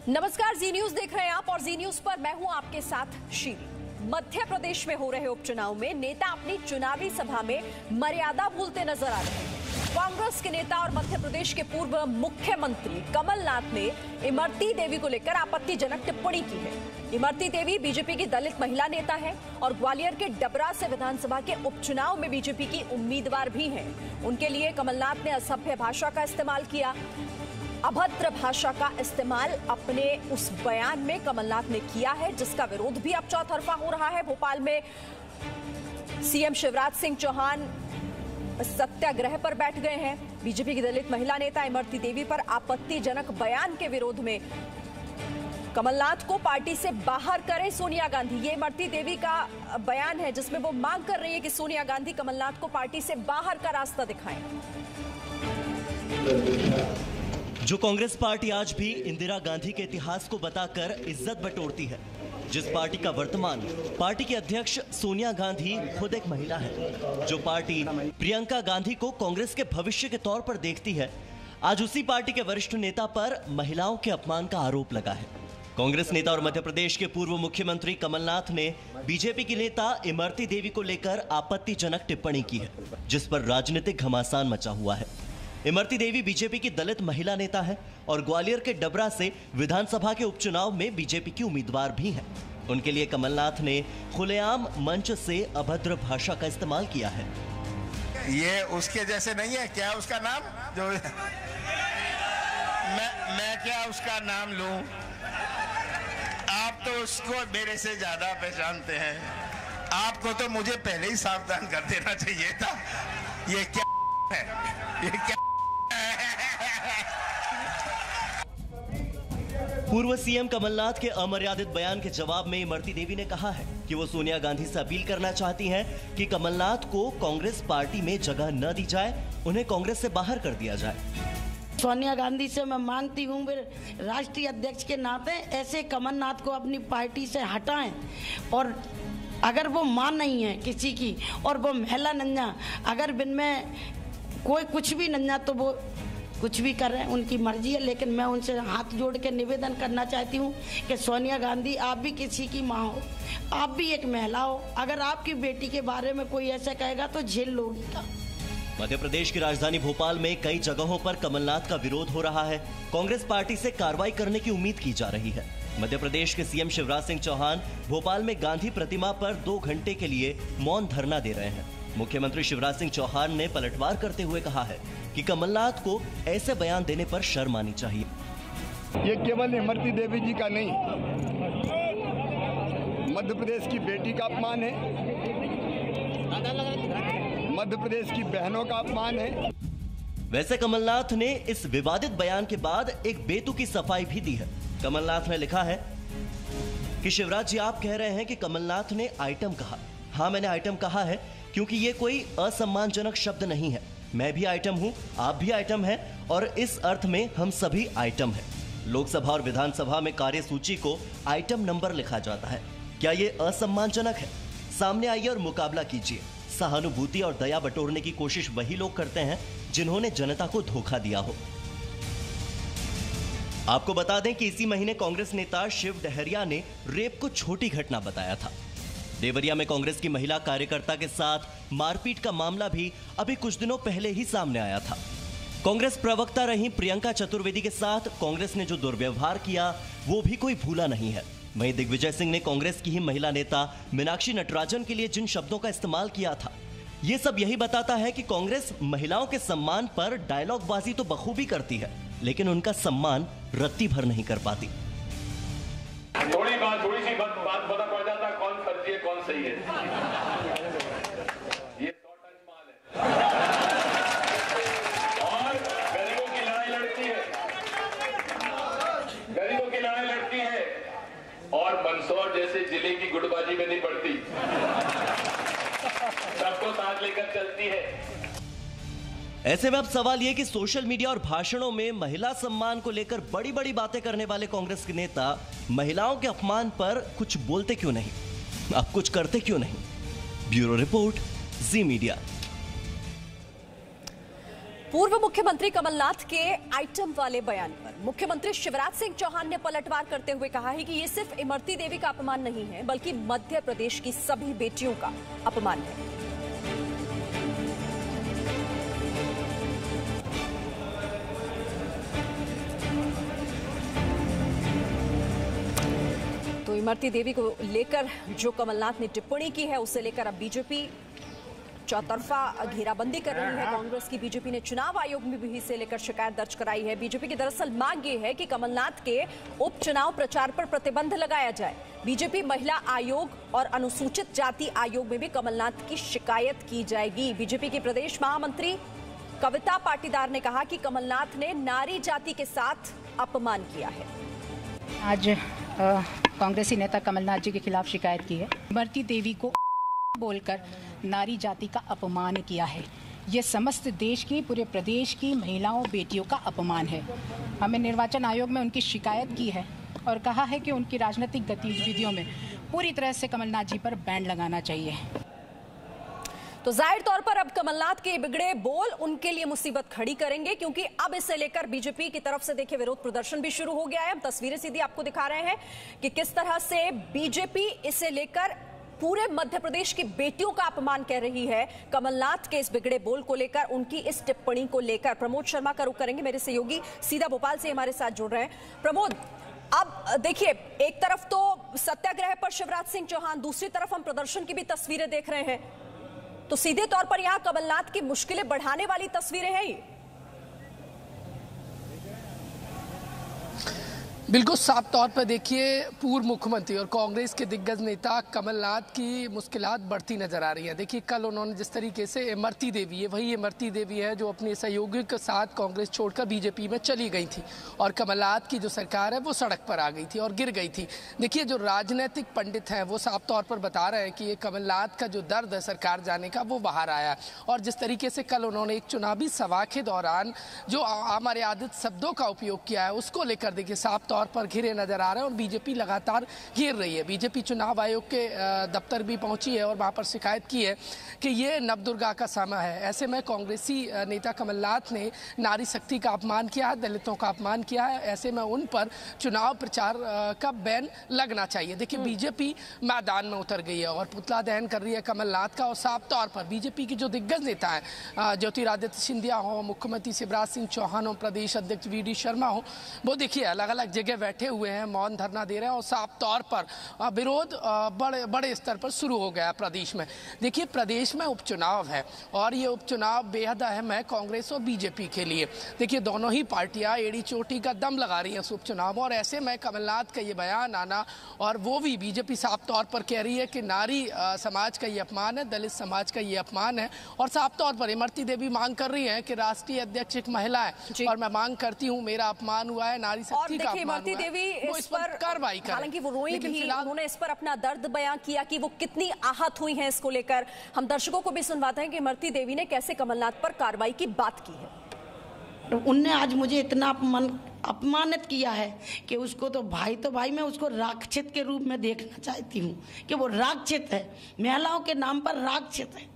नमस्कार, जी न्यूज देख रहे हैं आप और जी न्यूज पर मैं हूं आपके साथ शील। मध्य प्रदेश में हो रहे उपचुनाव में नेता अपनी चुनावी सभा में मर्यादा भूलते नजर आ रहे हैं। कांग्रेस के नेता और मध्य प्रदेश के पूर्व मुख्यमंत्री कमलनाथ ने इमरती देवी को लेकर आपत्तिजनक टिप्पणी की है। इमरती देवी बीजेपी की दलित महिला नेता है और ग्वालियर के डबरा से विधानसभा के उपचुनाव में बीजेपी की उम्मीदवार भी हैं। उनके लिए कमलनाथ ने असभ्य भाषा का इस्तेमाल किया। अभद्र भाषा का इस्तेमाल अपने उस बयान में कमलनाथ ने किया है, जिसका विरोध भी अब चौतरफा हो रहा है। भोपाल में सीएम शिवराज सिंह चौहान सत्याग्रह पर बैठ गए हैं। बीजेपी की दलित महिला नेता इमरती देवी पर आपत्तिजनक बयान के विरोध में कमलनाथ को पार्टी से बाहर करे सोनिया गांधी। ये इमरती देवी का बयान है जिसमें वो मांग कर रही है कि सोनिया गांधी कमलनाथ को पार्टी से बाहर का रास्ता दिखाएं। जो कांग्रेस पार्टी आज भी इंदिरा गांधी के इतिहास को बताकर इज्जत बटोरती है, जिस पार्टी का वर्तमान पार्टी की अध्यक्ष सोनिया गांधी खुद एक महिला है, जो पार्टी प्रियंका गांधी को कांग्रेस के भविष्य के तौर पर देखती है, आज उसी पार्टी के वरिष्ठ नेता पर महिलाओं के अपमान का आरोप लगा है। कांग्रेस नेता और मध्य प्रदेश के पूर्व मुख्यमंत्री कमलनाथ ने बीजेपी की नेता इमरती देवी को लेकर आपत्तिजनक टिप्पणी की है, जिस पर राजनीतिक घमासान मचा हुआ है। इमरती देवी बीजेपी की दलित महिला नेता है और ग्वालियर के डबरा से विधानसभा के उपचुनाव में बीजेपी की उम्मीदवार भी हैं। उनके लिए कमलनाथ ने खुलेआम मंच से अभद्र भाषा का इस्तेमाल किया है। ये उसके जैसे नहीं है क्या? उसका नाम जो मैं क्या उसका नाम लूं? आप तो उसको मेरे से ज्यादा पहचानते हैं। आपको तो मुझे पहले ही सावधान कर देना चाहिए था। ये क्या है? ये क्या? पूर्व सीएम कमलनाथ के अमर्यादित बयान के जवाब में इमरती देवी ने कहा है कि वो सोनिया गांधी से अपील करना चाहती हैं कि कमलनाथ को कांग्रेस पार्टी में जगह न दी जाए, उन्हें कांग्रेस से बाहर कर दिया जाए। सोनिया गांधी से मैं मांगती हूँ, राष्ट्रीय अध्यक्ष के नाते ऐसे कमलनाथ को अपनी पार्टी से हटाएं। और अगर वो मां नहीं है किसी की और वो महिला नन्या, अगर बिन में कोई कुछ भी नन्या तो वो कुछ भी कर रहे हैं, उनकी मर्जी है। लेकिन मैं उनसे हाथ जोड़ के निवेदन करना चाहती हूँ कि सोनिया गांधी, आप भी किसी की माँ हो, आप भी एक महिला हो। अगर आपकी बेटी के बारे में कोई ऐसा कहेगा तो झेल लोगी। मध्य प्रदेश की राजधानी भोपाल में कई जगहों पर कमलनाथ का विरोध हो रहा है। कांग्रेस पार्टी से कार्रवाई करने की उम्मीद की जा रही है। मध्य प्रदेश के सीएम शिवराज सिंह चौहान भोपाल में गांधी प्रतिमा पर 2 घंटे के लिए मौन धरना दे रहे हैं। मुख्यमंत्री शिवराज सिंह चौहान ने पलटवार करते हुए कहा है कि कमलनाथ को ऐसे बयान देने पर शर्म आनी चाहिए। ये केवल इमरती देवी जी का नहीं, मध्य प्रदेश की बेटी का अपमान है, मध्य प्रदेश की बहनों का अपमान है। वैसे कमलनाथ ने इस विवादित बयान के बाद एक बेतुकी सफाई भी दी है। कमलनाथ ने लिखा है कि शिवराज जी, आप कह रहे हैं कि कमलनाथ ने आइटम कहा। हाँ, मैंने आइटम कहा है क्योंकि ये कोई असम्मानजनक शब्द नहीं है। मैं भी आइटम हूं, आप भी आइटम हैं और इस अर्थ में हम सभी आइटम हैं। लोकसभा और विधानसभा में कार्यसूची को आइटम नंबर लिखा जाता है। क्या ये असम्मानजनक है? सामने आइए और मुकाबला कीजिए। सहानुभूति और दया बटोरने की कोशिश वही लोग करते हैं जिन्होंने जनता को धोखा दिया हो। आपको बता दें कि इसी महीने कांग्रेस नेता शिव डहरिया ने रेप को छोटी घटना बताया था। देवरिया में कांग्रेस की महिला कार्यकर्ता के साथ मारपीट का मामला भी अभी कुछ दिनों पहले ही सामने आया था। कांग्रेस प्रवक्ता रही प्रियंका चतुर्वेदी के साथ कांग्रेस ने जो दुर्व्यवहार किया वो भी कोई भूला नहीं है। वहीं दिग्विजय सिंह ने कांग्रेस की ही महिला नेता मीनाक्षी नटराजन के लिए जिन शब्दों का इस्तेमाल किया था, ये सब यही बताता है कि कांग्रेस महिलाओं के सम्मान पर डायलॉगबाजी तो बखूबी करती है, लेकिन उनका सम्मान रत्ती भर नहीं कर पाती। थोड़ी सी बात पता पड़ जाता है कौन फर्जी है कौन सही है। ये 100 टन माल है और गरीबों की लड़ाई लड़ती है, गरीबों की लड़ाई लड़ती है और मंदसौर जैसे जिले की गुटबाजी में नहीं पड़ती, सबको साथ लेकर चलती है। ऐसे में अब सवाल यह कि सोशल मीडिया और भाषणों में महिला सम्मान को लेकर बड़ी बड़ी बातें करने वाले कांग्रेस के नेता महिलाओं के अपमान पर कुछ बोलते क्यों नहीं, अब कुछ करते क्यों नहीं? ब्यूरो रिपोर्ट, जी मीडिया। पूर्व मुख्यमंत्री कमलनाथ के आइटम वाले बयान पर मुख्यमंत्री शिवराज सिंह चौहान ने पलटवार करते हुए कहा है कि ये सिर्फ इमरती देवी का अपमान नहीं है, बल्कि मध्य प्रदेश की सभी बेटियों का अपमान है। तो इमरती देवी को लेकर जो कमलनाथ ने टिप्पणी की है, उसे लेकर अब बीजेपी चौतरफा घेराबंदी कर रही है। कांग्रेस की बीजेपी ने चुनाव आयोग में भी इसे लेकर शिकायत दर्ज कराई है। बीजेपी की दरअसल मांग ये है कि कमलनाथ के उपचुनाव प्रचार पर प्रतिबंध लगाया जाए। बीजेपी महिला आयोग और अनुसूचित जाति आयोग में भी कमलनाथ की शिकायत की जाएगी। बीजेपी की प्रदेश महामंत्री कविता पाटीदार ने कहा कि कमलनाथ ने नारी जाति के साथ अपमान किया है। आज कांग्रेसी नेता कमलनाथ जी के खिलाफ शिकायत की है। इमरती देवी को बोलकर नारी जाति का अपमान किया है। ये समस्त देश की, पूरे प्रदेश की महिलाओं, बेटियों का अपमान है। हमें निर्वाचन आयोग में उनकी शिकायत की है और कहा है कि उनकी राजनीतिक गतिविधियों में पूरी तरह से कमलनाथ जी पर बैन लगाना चाहिए। तो जाहिर तौर पर अब कमलनाथ के बिगड़े बोल उनके लिए मुसीबत खड़ी करेंगे, क्योंकि अब इसे लेकर बीजेपी की तरफ से देखिए विरोध प्रदर्शन भी शुरू हो गया है। हम तस्वीरें सीधी आपको दिखा रहे हैं कि किस तरह से बीजेपी इसे लेकर पूरे मध्य प्रदेश की बेटियों का अपमान कर रही है। कमलनाथ के इस बिगड़े बोल को लेकर, उनकी इस टिप्पणी को लेकर प्रमोद शर्मा का रुख करेंगे। मेरे सहयोगी सीधा भोपाल से हमारे साथ जुड़ रहे हैं। प्रमोद, अब देखिए, एक तरफ तो सत्याग्रह पर शिवराज सिंह चौहान, दूसरी तरफ हम प्रदर्शन की भी तस्वीरें देख रहे हैं, तो सीधे तौर पर यहां कमलनाथ की मुश्किलें बढ़ाने वाली तस्वीरें हैं ये। बिल्कुल साफ तौर पर देखिए, पूर्व मुख्यमंत्री और कांग्रेस के दिग्गज नेता कमलनाथ की मुश्किलात बढ़ती नजर आ रही हैं। देखिए, कल उन्होंने जिस तरीके से इमरती देवी है, वही इमरती देवी है जो अपने सहयोगियों के साथ कांग्रेस छोड़कर बीजेपी में चली गई थी और कमलनाथ की जो सरकार है वो सड़क पर आ गई थी और गिर गई थी। देखिए, जो राजनीतिक पंडित हैं वो साफ तौर पर बता रहे हैं कि ये कमलनाथ का जो दर्द है सरकार जाने का, वो बाहर आया। और जिस तरीके से कल उन्होंने एक चुनावी सभा के दौरान जो अमर्यादित शब्दों का उपयोग किया है, उसको लेकर देखिए साफ तौर पर घिरे नजर आ रहे हैं और बीजेपी लगातार घेर रही है। बीजेपी चुनाव आयोग के दफ्तर भी पहुंची है और वहां पर शिकायत की है कि ये नवदुर्गा का समय है। ऐसे में कांग्रेसी नेता कमलनाथ ने नारी शक्ति का अपमान किया है, दलितों का अपमान किया है। ऐसे में उन पर चुनाव प्रचार का बैन लगना चाहिए। देखिए, बीजेपी मैदान में उतर गई है और पुतला दहन कर रही है कमलनाथ का। और साफ तौर पर बीजेपी की जो दिग्गज नेता है, ज्योतिरादित्य सिंधिया हो, मुख्यमंत्री शिवराज सिंह चौहान हो, प्रदेश अध्यक्ष वी.डी. शर्मा हो, वो देखिए अलग अलग जगह बैठे हुए हैं, मौन धरना दे रहे हैं और साफ तौर पर विरोध बड़े स्तर पर शुरू हो गया प्रदेश में। देखिए, प्रदेश में उपचुनाव है और ये उपचुनाव बेहद अहम है कांग्रेस और बीजेपी के लिए। देखिए, दोनों ही पार्टियां एड़ी चोटी का दम लगा रही हैं इस उपचुनाव और ऐसे में कमलनाथ का ये बयान आना, और वो भी बीजेपी साफ तौर पर कह रही है कि नारी समाज का ये अपमान है, दलित समाज का ये अपमान है। और साफ तौर पर इमरती देवी मांग कर रही है कि राष्ट्रीय अध्यक्ष एक महिला है और मैं मांग करती हूँ, मेरा अपमान हुआ है, नारी शक्ति का अपमान हुआ है, वो इस पर कार्रवाई करें। हालांकि वो रोई भी, उन्होंने इस पर अपना दर्द बयां किया कि वो कितनी आहत हुई हैं इसको लेकर। हम दर्शकों को भी सुनवाते हैं कि इमरती देवी ने कैसे कमलनाथ पर कार्रवाई की बात की है। उनने आज मुझे इतना अपमानित किया है कि उसको तो भाई मैं उसको राक्षस के रूप में देखना चाहती हूँ कि वो राक्षस है, महिलाओं के नाम पर राक्षस है।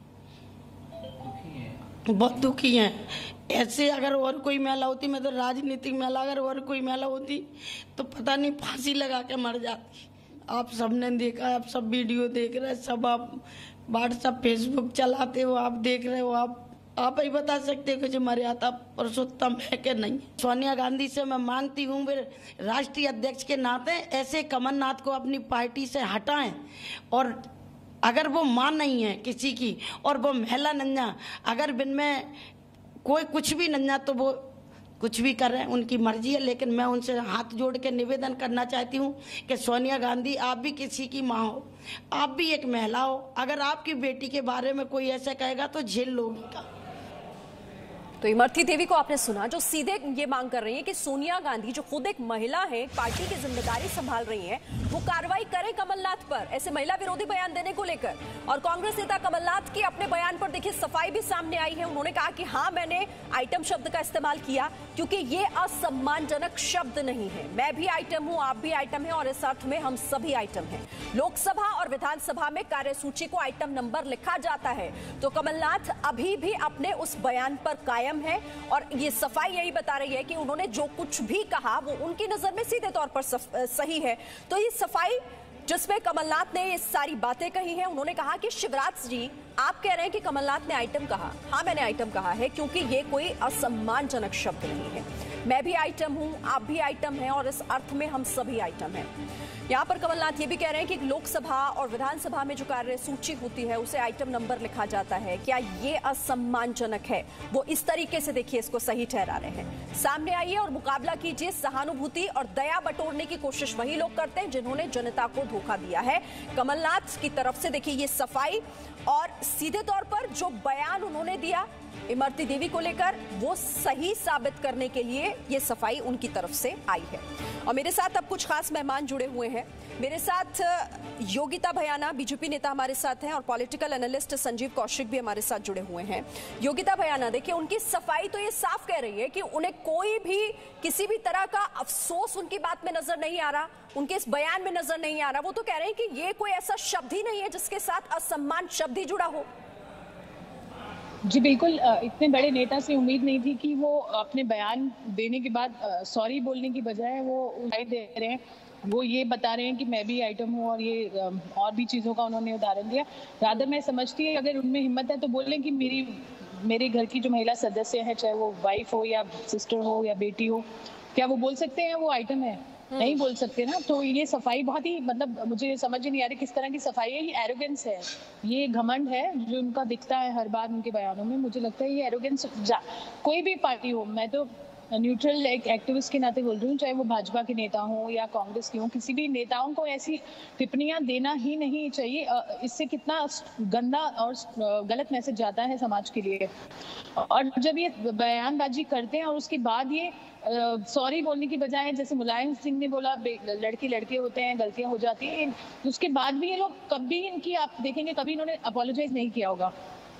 बहुत दुखी हैं। ऐसे अगर और कोई महिला होती, मैं तो राजनीतिक महिला, अगर और कोई महिला होती तो पता नहीं फांसी लगा के मर जाती। आप सबने देखा, आप सब वीडियो देख रहे हैं, सब आप व्हाट्सएप फेसबुक चलाते हो, आप देख रहे हो, आप ही बता सकते हो कि जो मर्यादा पुरुषोत्तम है कि नहीं। सोनिया गांधी से मैं मांगती हूँ, वे राष्ट्रीय अध्यक्ष के नाते ऐसे कमलनाथ को अपनी पार्टी से हटाएं और अगर वो मां नहीं है किसी की और वो महिला नन्या, अगर बिन में कोई कुछ भी नन्या तो वो कुछ भी कर रहे हैं, उनकी मर्जी है। लेकिन मैं उनसे हाथ जोड़ के निवेदन करना चाहती हूँ कि सोनिया गांधी, आप भी किसी की माँ हो, आप भी एक महिला हो, अगर आपकी बेटी के बारे में कोई ऐसा कहेगा तो झेल लोगी का। तो इमरती देवी को आपने सुना, जो सीधे ये मांग कर रही है कि सोनिया गांधी, जो खुद एक महिला है, पार्टी की जिम्मेदारी संभाल रही हैं, वो कार्रवाई करें कमलनाथ पर ऐसे महिला विरोधी बयान देने को लेकर। और कांग्रेस नेता कमलनाथ के अपने बयान पर देखिए सफाई भी सामने आई है। उन्होंने कहा कि हाँ, मैंने आइटम शब्द का इस्तेमाल किया क्योंकि ये असम्मानजनक शब्द नहीं है। मैं भी आइटम हूँ, आप भी आइटम है और इस अर्थ में हम सभी आइटम हैं। लोकसभा और विधानसभा में कार्यसूची को आइटम नंबर लिखा जाता है। तो कमलनाथ अभी भी अपने उस बयान पर कायम आइटम है और ये सफाई यही बता रही है कि उन्होंने जो कुछ भी कहा वो उनकी नजर में सीधे तौर पर सही है। तो ये सफाई जिसमें कमलनाथ ने ये सारी बातें कही हैं, उन्होंने कहा कि शिवराज जी आप कह रहे हैं कि कमलनाथ ने आइटम कहा। हाँ, मैंने आइटम कहा है क्योंकि ये कोई असम्मानजनक शब्द नहीं है। मैं भी आइटम हूं, आप भी आइटम हैं और इस अर्थ में हम सभी आइटम हैं। यहाँ पर कमलनाथ ये भी कह रहे हैं कि लोकसभा और विधानसभा में जो कार्य सूची होती है उसे आइटम नंबर लिखा जाता है। क्या ये असम्मानजनक है? वो इस तरीके से देखिए इसको सही ठहरा रहे हैं। सामने आइए और मुकाबला कीजिए। सहानुभूति और दया बटोरने की कोशिश वही लोग करते हैं जिन्होंने जनता को धोखा दिया है। कमलनाथ की तरफ से देखिए ये सफाई और सीधे तौर पर जो बयान उन्होंने दिया इमरती देवी को लेकर वो सही साबित करने के लिए ये सफाई उनकी तरफ से आई है। और मेरे साथ अब कुछ खास मेहमान जुड़े हुए हैं। मेरे साथ योगिता भयाना बीजेपी नेता हमारे साथ हैं और पॉलिटिकल एनालिस्ट संजीव कौशिक भी हमारे साथ जुड़े हुए हैं। योगिता भयाना, देखिए उनकी सफाई तो ये साफ कह रही है कि उन्हें कोई भी किसी भी तरह का अफसोस उनकी बात में नजर नहीं आ रहा, उनके इस बयान में नजर नहीं आ रहा। वो तो कह रहे हैं कि ये कोई ऐसा शब्द ही नहीं है जिसके साथ असम्मान शब्द ही जुड़ा हो। जी बिल्कुल, इतने बड़े नेता से उम्मीद नहीं थी कि वो अपने बयान देने के बाद सॉरी बोलने की बजाय वो दे रहे हैं। वो ये बता रहे हैं कि मैं भी आइटम हूँ और ये और भी चीज़ों का उन्होंने उदाहरण दिया। रादर मैं समझती है अगर उनमें हिम्मत है तो बोलें कि मेरे घर की जो महिला सदस्य है, चाहे वो वाइफ हो या सिस्टर हो या बेटी हो, क्या वो बोल सकते हैं वो आइटम है? नहीं बोल सकते ना। तो ये सफाई बहुत ही, मतलब मुझे समझ ही नहीं आ रही किस तरह की सफाई है। ये एरोगेंस है, ये घमंड है जो उनका दिखता है हर बार उनके बयानों में। मुझे लगता है ये एरोगेंस, कोई भी पार्टी हो, मैं तो न्यूट्रल एक एक्टिविस्ट के नाते बोल रही हूँ, चाहे वो भाजपा के नेता हो या कांग्रेस के हो, किसी भी नेताओं को ऐसी टिप्पणियां देना ही नहीं चाहिए। इससे कितना गंदा और गलत मैसेज जाता है समाज के लिए। और जब ये बयानबाजी करते हैं और उसके बाद ये सॉरी बोलने की बजाय, जैसे मुलायम सिंह ने बोला लड़के होते हैं, गलतियां हो जाती हैं, उसके बाद भी ये लोग कभी इनकी, आप देखेंगे कभी इन्होंने अपोलोजाइज नहीं किया होगा।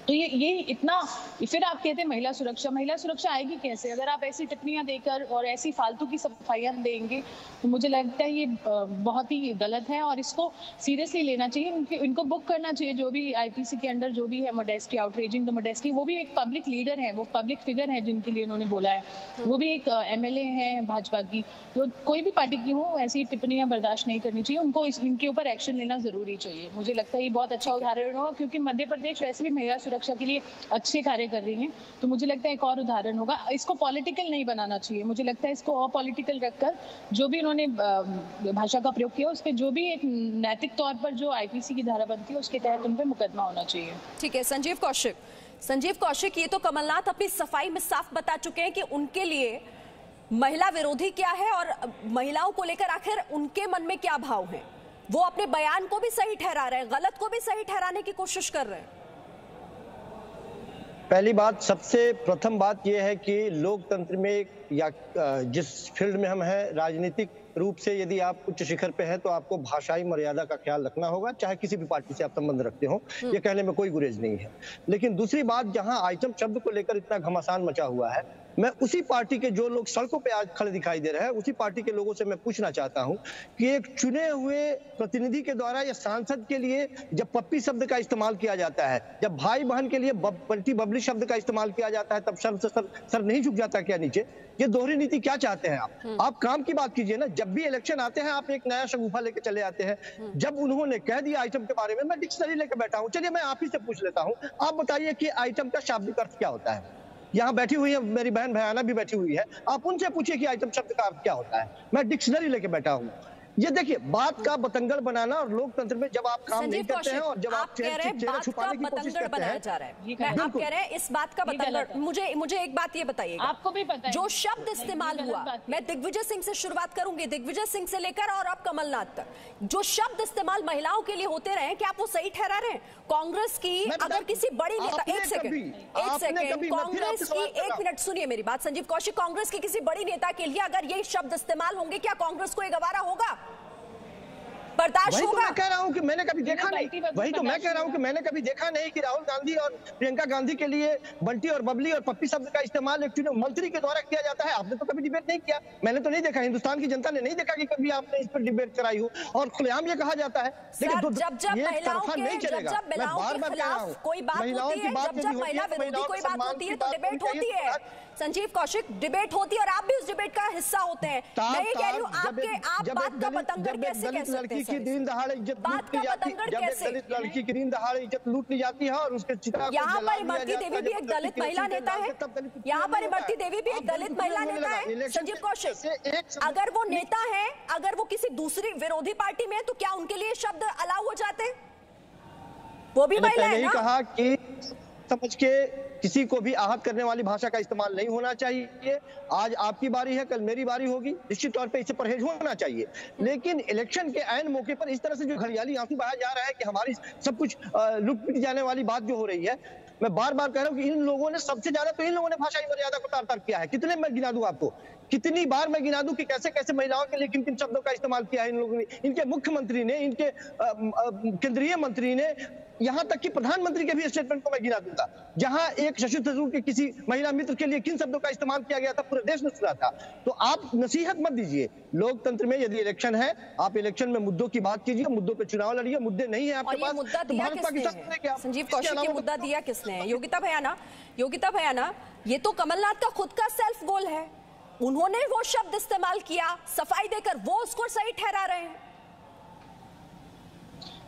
तो ये इतना, फिर आप कहते हैं महिला सुरक्षा आएगी कैसे अगर आप ऐसी टिप्पणियां देकर और ऐसी फालतू की सफाइयां देंगे? तो मुझे लगता है ये बहुत ही गलत है और इसको सीरियसली लेना चाहिए। इनको बुक करना चाहिए, जो भी आईपीसी के अंडर जो भी है मोडेस्टी, आउटरेजिंग द मोडेस्टी, वो भी एक पब्लिक लीडर है, वो पब्लिक फिगर है जिनके लिए उन्होंने बोला है, वो भी एक एमएलए है भाजपा की। तो कोई भी पार्टी की हो, ऐसी टिप्पणियां बर्दाश्त नहीं करनी चाहिए, उनको इनके ऊपर एक्शन लेना जरूरी चाहिए। मुझे लगता है ये बहुत अच्छा उदाहरण होगा, क्योंकि मध्य प्रदेश वैसे भी महिला सुरक्षा के लिए अच्छे कार्य कर रही हैं। तो मुझे लगता है एक और उदाहरण होगा। इसको पॉलिटिकल नहीं बनाना चाहिए, मुझे लगता है इसको अपॉलिटिकल रखकर जो भी उन्होंने भाषा का प्रयोग किया उस पर जो भी एक नैतिक तौर पर जो आईपीसी की धारा बनती है उसके तहत उन पर मुकदमा होना चाहिए। ठीक है, संजीव कौशिक, ये तो कमलनाथ अपनी सफाई में साफ बता चुके हैं कि उनके लिए महिला विरोधी क्या है और महिलाओं को लेकर आखिर उनके मन में क्या भाव है। वो अपने बयान को भी सही ठहरा रहे हैं, गलत को भी सही ठहराने की कोशिश कर रहे हैं। पहली बात, सबसे प्रथम बात यह है कि लोकतंत्र में या जिस फील्ड में हम हैं, राजनीतिक रूप से यदि आप उच्च शिखर पे हैं तो आपको भाषाई मर्यादा का ख्याल रखना होगा, चाहे किसी भी पार्टी से आप संबंध रखते हो, ये कहने में कोई गुरेज नहीं है। लेकिन दूसरी बात, जहां आइटम शब्द को लेकर इतना घमासान मचा हुआ है, मैं उसी पार्टी के जो लोग सड़कों पे आज खड़े दिखाई दे रहे हैं, उसी पार्टी के लोगों से मैं पूछना चाहता हूं कि एक चुने हुए प्रतिनिधि के द्वारा या सांसद के लिए जब पप्पी शब्द का इस्तेमाल किया जाता है, जब भाई बहन के लिए बंटी बबली शब्द का इस्तेमाल किया जाता है, तब सर नहीं झुक जाता क्या नीचे? ये दोहरी नीति क्या चाहते हैं आप काम की बात कीजिए ना। जब भी इलेक्शन आते हैं आप एक नया शगुफा लेके चले आते हैं। जब उन्होंने कह दिया आइटम के बारे में, मैं डिक्शनरी लेके बैठा हूं, चलिए मैं आप ही से पूछ लेता हूं, आप बताइए कि आइटम का शाब्दिक अर्थ क्या होता है? यहाँ बैठी हुई है मेरी बहन भयाना भी बैठी हुई है, आप उनसे पूछिए कि आइटम शब्द का अर्थ क्या होता है। मैं डिक्शनरी लेके बैठा हूँ। ये देखिए, बात का बतंगड़ बनाना और लोकतंत्र में जब आप काम नहीं करते हैं और जब आप चेहरा छुपाने की कोशिश करते हैं, जा रहा है। आप कह रहे हैं इस बात का बतंगड़। मुझे एक बात ये बताइए, आपको भी पता है जो शब्द इस्तेमाल हुआ, मैं दिग्विजय सिंह से शुरुआत करूंगी, दिग्विजय सिंह से लेकर और अब कमलनाथ तक, जो शब्द इस्तेमाल महिलाओं के लिए होते रहे, क्या आप वो सही ठहरा रहे हैं? कांग्रेस की अगर किसी बड़ी नेता, एक सेकंड कांग्रेस की, एक मिनट सुनिए मेरी बात संजीव कौशिक, कांग्रेस की किसी बड़ी नेता के लिए अगर ये शब्द इस्तेमाल होंगे, क्या कांग्रेस को ये गवारा होगा? बर्दाश्त वही तो होगा? मैं कह रहा हूँ कि मैंने कभी देखा नहीं, वही तो मैं कह रहा हूँ कि मैंने कभी देखा नहीं कि राहुल गांधी और प्रियंका गांधी के लिए बंटी और बबली और पप्पी शब्द का इस्तेमाल एक मंत्री के द्वारा किया जाता है। आपने तो कभी डिबेट नहीं किया, मैंने तो नहीं देखा, हिंदुस्तान की जनता ने नहीं देखा कि कभी आपने इस पर डिबेट कराई हो। और खुलेआम ये कहा जाता है जब महिलाओं के खिलाफ कोई बात होती है, जब महिला विरोधी कोई बात होती है तो डिबेट होती है। संजीव कौशिक, डिबेट होती है और आप भी उस डिबेट का हिस्सा होते हैं। मैं ये कह रही हूँ, आप बात का बतंगड़ कैसे कह सकते हैं? दिन दहाड़े इज्जत लूट ली जाती है, जब दलित लड़की की दिन दहाड़े इज्जत लूट ली जाती है और उसके चिता को यहाँ पर इमरती देवी भी एक दलित महिला नेता है, यहाँ पर इमरती देवी भी एक दलित महिला नेता है। संजीव कौशिक, अगर वो नेता है, अगर वो किसी दूसरी विरोधी पार्टी में है तो क्या उनके लिए शब्द अलाउ हो जाते? वो भी महिला है ना? कहा कि समझ के किसी को भी आहत करने वाली भाषा का इस्तेमाल नहीं होना चाहिए। आज आपकी बारी है, कल मेरी बारी होगी, निश्चित तौर पे इससे परहेज होना चाहिए। लेकिन इलेक्शन के ऐन मौके पर इस तरह से जो घड़ियाली आंसू बहाया जा रहा है कि हमारी सब कुछ लुट पिट जाने वाली बात जो हो रही है, मैं बार बार कह रहा हूँ कि इन लोगों ने सबसे ज्यादा तो इन लोगों ने भाषाई मर्यादा को तार-तार किया है। कितने मैं गिना दूं आपको, कितनी बार मैं गिना दूं कि कैसे कैसे महिलाओं के लिए किन किन शब्दों का इस्तेमाल किया है इन लोगों ने। इनके मुख्यमंत्री ने, इनके केंद्रीय मंत्री ने, यहाँ तक कि प्रधानमंत्री के भी स्टेटमेंट को मैं गिना दूंगा, जहां एक शशि थरूर के किसी महिला मित्र के लिए किन शब्दों का इस्तेमाल किया गया था, पूरे देश ने सुना था। तो आप नसीहत मत दीजिए। लोकतंत्र में यदि इलेक्शन है, आप इलेक्शन में मुद्दों की बात कीजिए, मुद्दों पे चुनाव लड़िए। मुद्दे नहीं है आपके पास, मुद्दा दिया किसने? संजीव कौशिक, ये मुद्दा दिया किसने? योगिता भयाना, ये तो कमलनाथ का खुद का सेल्फ गोल है। उन्होंने वो शब्द इस्तेमाल किया, सफाई देकर वो उसको सही ठहरा रहे हैं।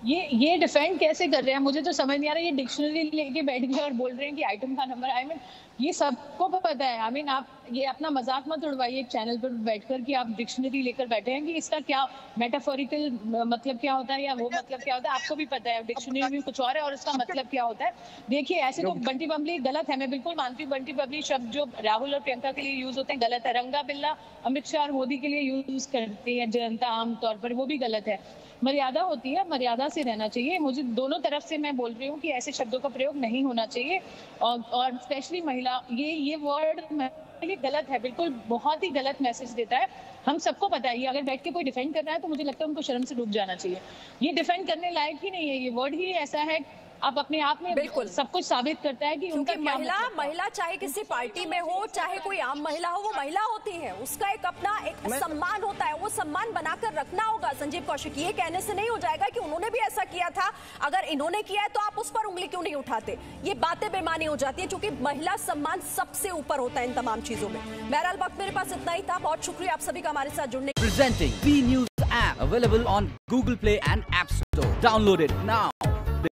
ये डिफेंड कैसे कर रहे हैं, मुझे तो समझ नहीं आ रहा। ये डिक्शनरी लेके बैठ गए और बोल रहे हैं कि आइटम का नंबर, आई मीन ये सबको पता है। आई मीन आप ये अपना मजाक मत उड़वाइए एक चैनल पर बैठकर कि आप डिक्शनरी लेकर बैठे हैं कि इसका क्या मेटाफोरिकल मतलब क्या होता है या वो मतलब क्या होता है, आपको भी पता है। डिक्शनरी में कुछ और है और उसका मतलब क्या होता है। देखिए, ऐसे तो बंटी बबली गलत है, मैं बिल्कुल मानती हूँ। बंटी बबली शब्द जो राहुल और प्रियंका के लिए यूज होते हैं गलत है। रंगा बिल्ला अमित शाह और मोदी के लिए यूज करती है जनता आमतौर पर, वो भी गलत है। मर्यादा होती है, मर्यादा से रहना चाहिए। मुझे दोनों तरफ से मैं बोल रही हूँ कि ऐसे शब्दों का प्रयोग नहीं होना चाहिए। और स्पेशली महिला, ये वर्ड ये गलत है, बिल्कुल बहुत ही गलत मैसेज देता है। हम सबको पता है। ये अगर बैठ के कोई डिफेंड कर रहा है तो मुझे लगता है उनको शर्म से डूब जाना चाहिए। ये डिफेंड करने लायक ही नहीं है। ये वर्ड ही ऐसा है, आप अपने आप में बिल्कुल सब कुछ साबित करता है कि उनका महिला चाहे किसी पार्टी में हो, चाहे कोई आम महिला हो, वो महिला होती है, उसका एक अपना एक सम्मान होता है, वो सम्मान बनाकर रखना होगा। संजीव कौशिक, ये कहने से नहीं हो जाएगा कि उन्होंने भी ऐसा किया था, अगर इन्होंने किया है तो आप उस पर उंगली क्यों नहीं उठाते। ये बातें बेमानी हो जाती है, क्योंकि महिला सम्मान सबसे ऊपर होता है इन तमाम चीजों में। बहरहाल वक्त मेरे पास इतना ही था। बहुत शुक्रिया आप सभी का हमारे साथ जुड़ने। Presenting B News app available on Google Play and App Store. Download it now.